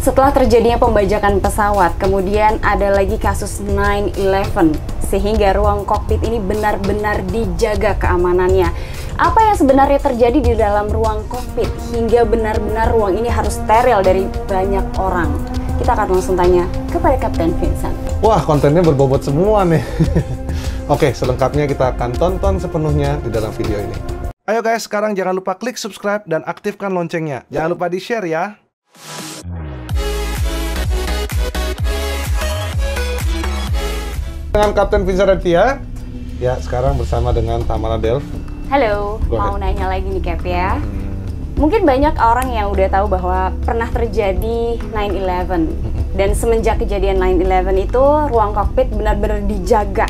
Setelah terjadinya pembajakan pesawat, kemudian ada lagi kasus 9/11, sehingga ruang kokpit ini benar-benar dijaga keamanannya. Apa yang sebenarnya terjadi di dalam ruang kokpit hingga benar-benar ruang ini harus steril dari banyak orang? Kita akan langsung tanya kepada Kapten Vincent. Wah, kontennya berbobot semua nih. Oke, selengkapnya kita akan tonton sepenuhnya di dalam video ini. Ayo guys, sekarang jangan lupa klik subscribe dan aktifkan loncengnya. Jangan lupa di-share ya. Dengan Kapten Vincent Aditya, ya sekarang bersama dengan Tamara Delv. Halo, mau nanya lagi nih Cap ya. Mungkin banyak orang yang udah tahu bahwa pernah terjadi 9/11 dan semenjak kejadian 9/11 itu ruang kokpit benar-benar dijaga,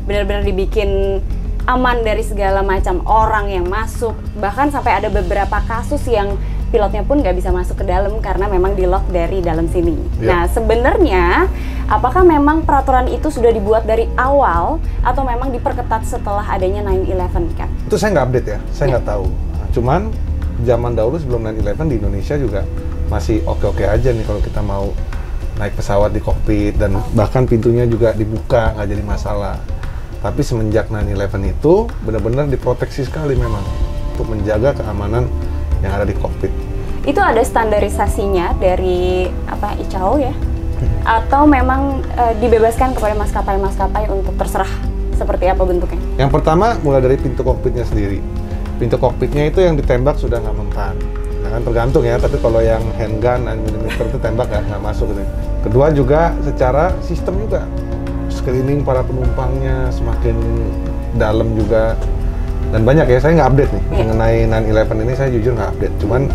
benar-benar dibikin aman dari segala macam orang yang masuk, bahkan sampai ada beberapa kasus yang pilotnya pun nggak bisa masuk ke dalam karena memang di-lock dari dalam sini. Nah, sebenarnya apakah memang peraturan itu sudah dibuat dari awal atau memang diperketat setelah adanya 9/11, Kak? Itu saya nggak update ya, saya nggak tahu. Cuman zaman dahulu sebelum 9/11 di Indonesia juga masih oke-oke aja nih kalau kita mau naik pesawat di kokpit dan bahkan pintunya juga dibuka, nggak jadi masalah. Tapi semenjak 9/11 itu benar-benar diproteksi sekali memang untuk menjaga keamanan yang ada di kokpit. Itu ada standarisasinya dari ICAO ya? Atau memang dibebaskan kepada maskapai-maskapai untuk terserah seperti apa bentuknya? Yang pertama mulai dari pintu kokpitnya sendiri. Pintu kokpitnya itu yang ditembak sudah nggak mempan. Ya kan tergantung ya, tapi kalau yang handgun 9mm itu tembak nggak masuk gitu. Kedua juga secara sistem juga. Screening para penumpangnya semakin dalam juga. Dan banyak ya, saya nggak update nih mengenai 9/11 ini, saya jujur nggak update. Cuman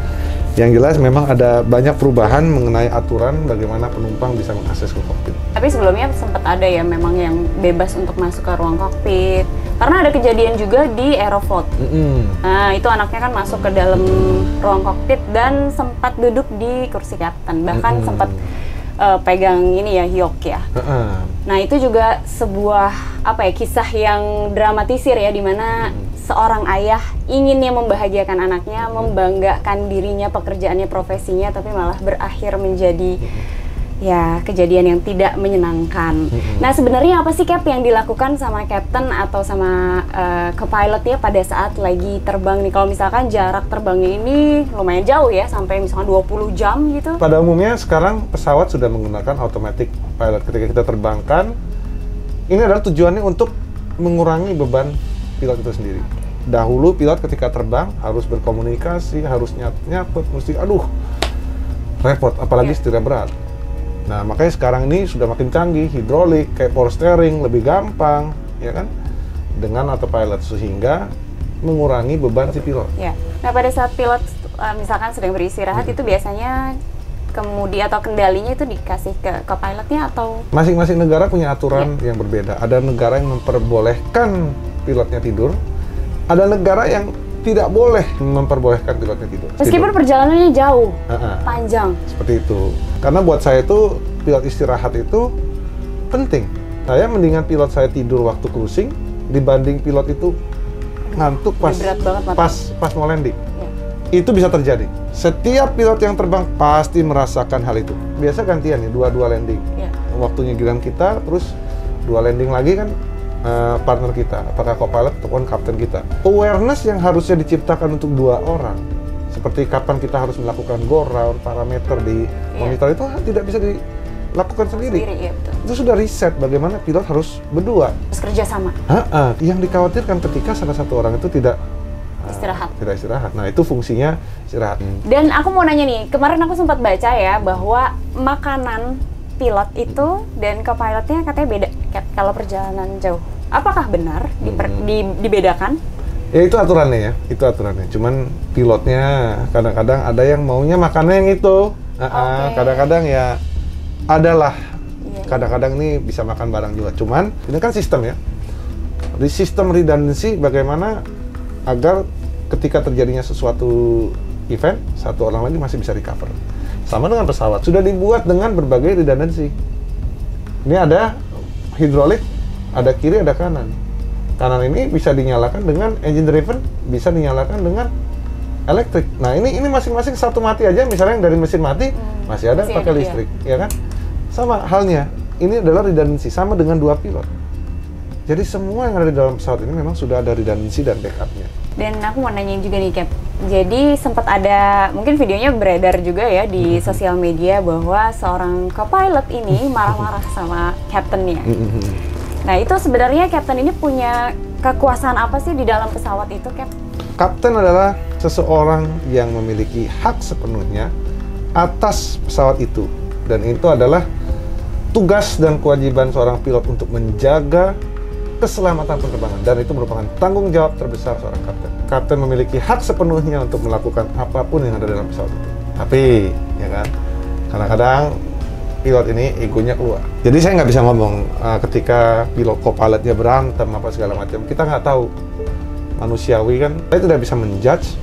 yang jelas memang ada banyak perubahan mengenai aturan bagaimana penumpang bisa mengakses ke kokpit. Tapi sebelumnya sempat ada ya memang yang bebas untuk masuk ke ruang kokpit. Karena ada kejadian juga di Aeroflot. Nah, itu anaknya kan masuk ke dalam ruang kokpit dan sempat duduk di kursi kapten. Bahkan sempat pegang ini ya, yok ya. Nah, itu juga sebuah kisah yang dramatisir ya, di mana seorang ayah inginnya membahagiakan anaknya, membanggakan dirinya, pekerjaannya, profesinya, tapi malah berakhir menjadi ya kejadian yang tidak menyenangkan. Nah, sebenarnya apa sih Cap yang dilakukan sama Captain atau sama co-pilotnya pada saat lagi terbang nih? Kalau misalkan jarak terbangnya ini lumayan jauh ya, sampai misalkan 20 jam gitu. Pada umumnya sekarang pesawat sudah menggunakan automatic pilot. Ketika kita terbangkan, ini adalah tujuannya untuk mengurangi beban pilot itu sendiri. Dahulu pilot ketika terbang harus berkomunikasi, harus nyatet, mesti repot, apalagi setir berat. Nah, makanya sekarang ini sudah makin canggih, hidrolik, kayak power steering, lebih gampang, ya kan? Dengan autopilot, sehingga mengurangi beban si pilot. Ya. Nah, pada saat pilot misalkan sedang beristirahat, itu biasanya kemudi atau kendalinya itu dikasih ke pilotnya atau? Masing-masing negara punya aturan yang berbeda. Ada negara yang memperbolehkan pilotnya tidur, ada negara yang tidak boleh memperbolehkan pilotnya tidur. Meskipun perjalanannya jauh, panjang. Seperti itu. Karena buat saya itu, pilot istirahat itu penting. Saya mendingan pilot saya tidur waktu cruising, dibanding pilot itu ngantuk pas mau landing. Itu bisa terjadi. Setiap pilot yang terbang pasti merasakan hal itu. Biasa gantian nih, dua landing. Waktunya giliran kita, terus 2 landing lagi kan partner kita, apakah co-pilot ataupun kapten kita. Awareness yang harusnya diciptakan untuk 2 orang, seperti kapan kita harus melakukan go round, parameter di monitor itu tidak bisa dilakukan sendiri. Itu sudah riset bagaimana pilot harus berdua. Harus kerja sama. Yang dikhawatirkan ketika salah satu orang itu tidak istirahat. Nah, itu fungsinya istirahat. Dan aku mau nanya nih, kemarin aku sempat baca ya bahwa makanan pilot itu dan co-pilotnya katanya beda kalau perjalanan jauh. Apakah benar dibedakan? Ya, itu aturannya ya, itu aturannya. Cuman pilotnya kadang-kadang ada yang maunya makannya yang itu. Kadang-kadang ya adalah. Kadang-kadang ini bisa makan barang juga. Cuman ini kan sistem ya. Di sistem redundancy bagaimana agar ketika terjadinya sesuatu event, satu orang lagi masih bisa recover. Sama dengan pesawat, sudah dibuat dengan berbagai redundancy. Ini ada hidrolik, ada kiri, ada kanan. Kanan ini bisa dinyalakan dengan engine driven, bisa dinyalakan dengan elektrik. Nah ini masing-masing satu mati aja, misalnya yang dari mesin mati masih ada pakai listrik, ya kan? Sama halnya, ini adalah redundancy, sama dengan 2 pilot. Jadi semua yang ada di dalam pesawat ini memang sudah ada redundancy dan backupnya. Dan aku mau nanyain juga nih, Cap. Jadi sempat ada, mungkin videonya beredar juga ya di sosial media bahwa seorang co-pilot ini marah-marah sama kaptennya. Nah itu sebenarnya kapten ini punya kekuasaan apa sih di dalam pesawat itu, Cap? Kapten adalah seseorang yang memiliki hak sepenuhnya atas pesawat itu. Dan itu adalah tugas dan kewajiban seorang pilot untuk menjaga keselamatan penerbangan, dan itu merupakan tanggung jawab terbesar seorang kapten. Kapten memiliki hak sepenuhnya untuk melakukan apapun yang ada dalam pesawat itu. Tapi, ya kan, kadang-kadang pilot ini egonya keluar. Jadi saya nggak bisa ngomong ketika pilot co-pilotnya berantem apa segala macam. Kita nggak tahu, manusiawi kan. Saya tidak bisa menjudge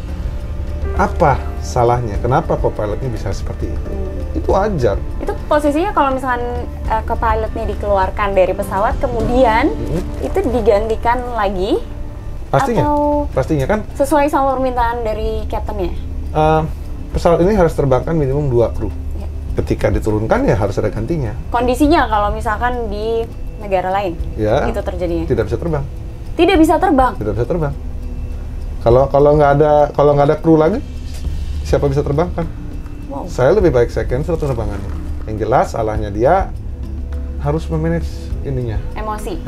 apa salahnya, kenapa co-pilotnya bisa seperti itu. Itu wajar. Itu posisinya kalau misalkan co-pilotnya dikeluarkan dari pesawat, kemudian itu digantikan lagi? Pastinya, atau pastinya kan. Sesuai sama permintaan dari kaptennya? Pesawat ini harus terbangkan minimum 2 kru. Ya. Ketika diturunkan ya harus ada gantinya. Kondisinya kalau misalkan di negara lain, ya, itu terjadinya? Tidak bisa terbang. Tidak bisa terbang? Tidak bisa terbang. Kalau nggak ada kru lagi, siapa bisa terbang kan? Wow. Saya lebih baik saya cancel penerbangannya. Yang jelas salahnya dia harus memanage ininya. Emosi.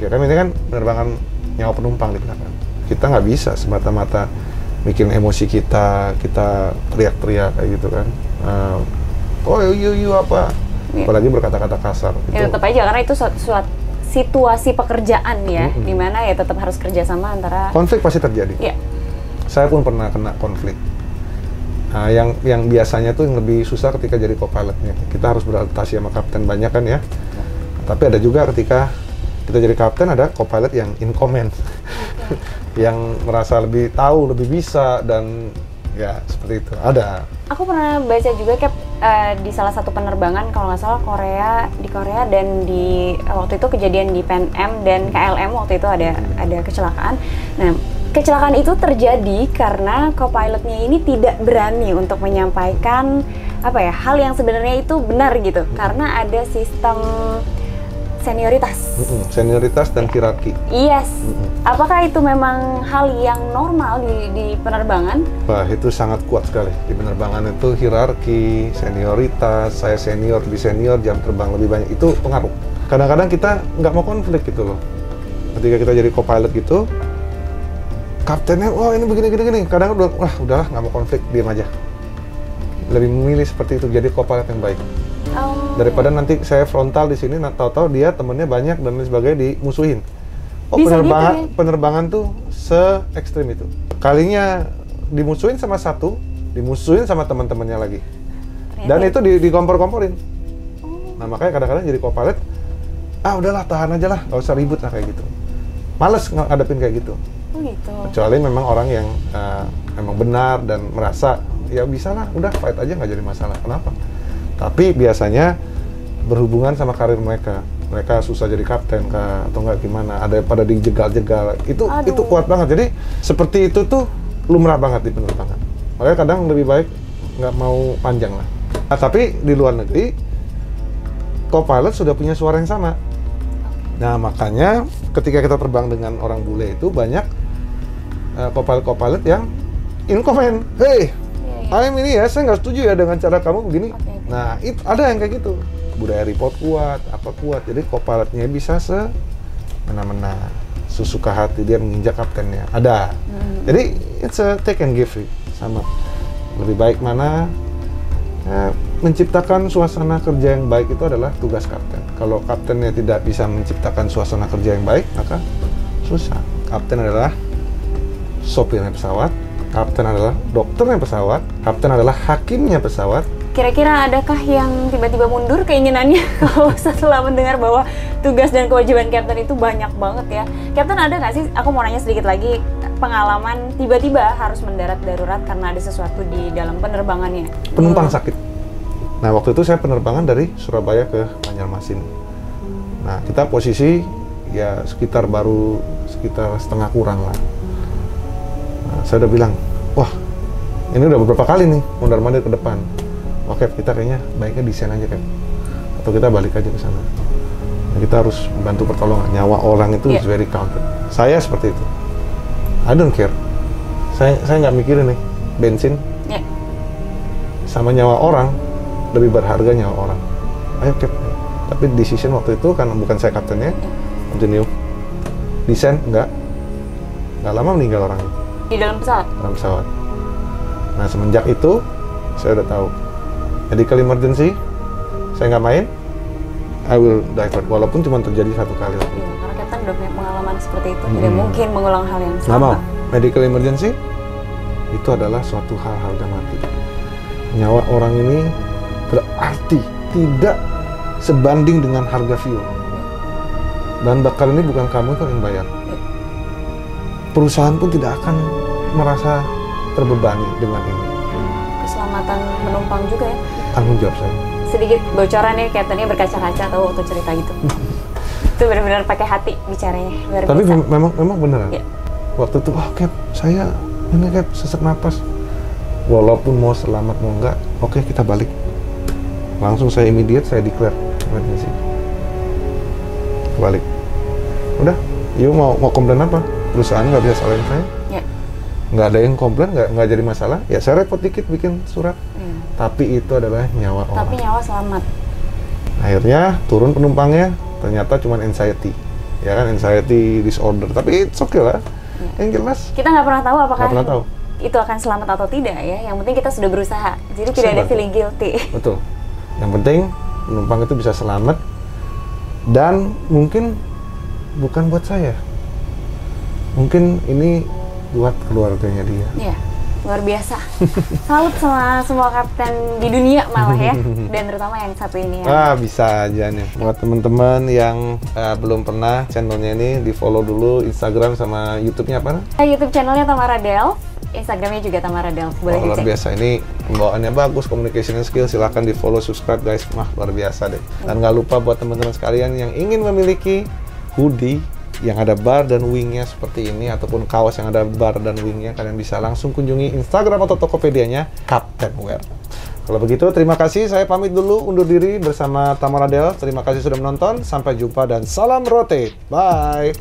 Ya kan ini kan penerbangan nyawa penumpang di belakang. Kita nggak bisa semata-mata bikin emosi kita teriak-teriak kayak gitu kan. Oh you apa? Ya. Apalagi berkata-kata kasar. Ya tetap aja karena itu suatu situasi pekerjaan ya, dimana ya tetap harus kerjasama antara. Konflik pasti terjadi. Ya. Saya pun pernah kena konflik. Yang biasanya tuh yang lebih susah ketika jadi co-pilotnya. Kita harus beradaptasi sama kapten banyak kan ya. Tapi ada juga ketika kita jadi kapten ada co-pilot yang in command. Yang merasa lebih tahu, lebih bisa, dan ya seperti itu. Ada. Aku pernah baca juga Cap, di salah satu penerbangan kalau nggak salah di Korea dan di waktu itu kejadian di Pan Am dan KLM waktu itu ada kecelakaan. Nah, kecelakaan itu terjadi karena co-pilotnya ini tidak berani untuk menyampaikan hal yang sebenarnya itu benar gitu, karena ada sistem senioritas dan hierarki. Yes. Apakah itu memang hal yang normal di penerbangan? Wah, itu sangat kuat sekali di penerbangan itu, hierarki, senioritas, saya senior, lebih senior, jam terbang lebih banyak, itu pengaruh. Kadang-kadang kita nggak mau konflik gitu loh. Ketika kita jadi co-pilot gitu, kaptennya, wah ini begini. Kadang udahlah nggak mau konflik, diam aja. Lebih memilih seperti itu, jadi co-pilot yang baik. Daripada nanti saya frontal di sini, tahu-tahu dia temennya banyak dan lain sebagainya dimusuhin. Penerbangan tuh se-ekstrim itu. Kalinya dimusuhin sama satu, dimusuhin sama teman-temannya lagi. Dan itu dikompor-komporin. Nah makanya kadang-kadang jadi co-pilot, udahlah tahan aja lah, nggak usah ribut lah kayak gitu. Males ngadepin kayak gitu. Gitu. Kecuali memang orang yang memang benar dan merasa ya bisa lah, udah fight aja nggak jadi masalah. Kenapa? Tapi biasanya berhubungan sama karir mereka susah jadi kapten kah atau nggak gimana, ada pada dijegal-jegal, itu kuat banget. Jadi seperti itu tuh lumrah banget di penerbangan. Makanya kadang lebih baik nggak mau panjang lah. Nah, tapi di luar negeri co-pilot sudah punya suara yang sama. Nah makanya ketika kita terbang dengan orang bule itu banyak co-pilot yang in command, hey, ini ya, saya nggak setuju ya dengan cara kamu begini. Nah, itu ada yang kayak gitu. Budaya report kuat, apa kuat. Jadi co-pilotnya bisa semena-mena, sesuka hati dia menginjak kaptennya. Ada. Jadi it's a take and give sama. Lebih baik mana menciptakan suasana kerja yang baik itu adalah tugas kapten. Kalau kaptennya tidak bisa menciptakan suasana kerja yang baik, maka susah. Kapten adalah sopirnya pesawat. Kapten adalah dokternya pesawat, kapten adalah hakimnya pesawat. Kira-kira adakah yang tiba-tiba mundur keinginannya kalau setelah mendengar bahwa tugas dan kewajiban kapten itu banyak banget ya? Kapten ada nggak sih, aku mau nanya sedikit lagi, pengalaman tiba-tiba harus mendarat darurat karena ada sesuatu di dalam penerbangannya? Penumpang sakit. Nah waktu itu saya penerbangan dari Surabaya ke Banjarmasin. Nah kita posisi ya sekitar setengah kurang lah. Saya udah bilang, wah Ini udah beberapa kali nih mondar-mandir ke depan. Oke, kita kayaknya baiknya desain aja kan, atau kita balik aja ke sana. Nah, kita harus bantu pertolongan. Nyawa orang itu is very counted. Saya seperti itu. I don't care. Saya nggak mikirin nih bensin sama nyawa orang lebih berharga nyawa orang. Ayo Cap. Tapi decision waktu itu karena bukan saya kaptennya, continue. Desain nggak lama meninggal orangnya. Di dalam pesawat? Dalam pesawat. Nah semenjak itu saya udah tahu medical emergency saya nggak main, I will divert walaupun cuma terjadi satu kali. Karena Captain udah punya pengalaman seperti itu, tidak mungkin mengulang hal yang sama. Nggak mau. Medical emergency itu adalah suatu hal harga mati. Nyawa orang ini berarti tidak sebanding dengan harga fuel. Bahan bakar ini bukan kamu kok yang bayar. Perusahaan pun tidak akan merasa terbebani dengan ini. Keselamatan penumpang juga ya. Tanggung jawab saya. Sedikit bocoran nih, Captain-nya berkaca-kaca atau waktu cerita gitu. Itu benar-benar pakai hati bicaranya. Tapi memang beneran. Ya. Waktu itu, Cap, saya ini Cap sesak napas. Walaupun mau selamat mau enggak, oke kita balik. Langsung saya immediate, saya declare emergency. Balik. Udah, you mau komplain apa? Perusahaan nggak bisa salahin saya. Ya. Nggak ada yang komplain, nggak jadi masalah. Ya saya repot dikit bikin surat. Tapi itu adalah nyawa orang. Tapi nyawa selamat. Akhirnya turun penumpangnya, ternyata cuma anxiety. Ya kan, anxiety disorder. Tapi it's okay lah. Yang jelas. Kita nggak pernah tahu apakah nggak pernah tahu itu akan selamat atau tidak ya. Yang penting kita sudah berusaha. Jadi tidak ada feeling guilty. Betul. Yang penting penumpang itu bisa selamat. Dan mungkin bukan buat saya. Mungkin ini buat keluarganya dia. Iya, luar biasa. Salut sama semua kapten di dunia malah ya. Dan terutama yang satu ini ya. Bisa aja nih. Buat teman-teman yang belum pernah channelnya ini, di-follow dulu Instagram sama YouTube-nya apa? YouTube channelnya Tamara Del, Instagramnya juga Tamara Del. Boleh dicek. Luar biasa, ini pembawaannya bagus, communication skill, silahkan di-follow, subscribe guys. Luar biasa deh. Dan nggak lupa buat teman-teman sekalian yang ingin memiliki hoodie yang ada bar dan wingnya seperti ini, ataupun kaos yang ada bar dan wingnya, kalian bisa langsung kunjungi Instagram atau Tokopedia-nya Captain Wear. Kalau begitu, terima kasih. Saya pamit dulu, undur diri bersama Tamara Del. Terima kasih sudah menonton. Sampai jumpa dan salam rotate. Bye!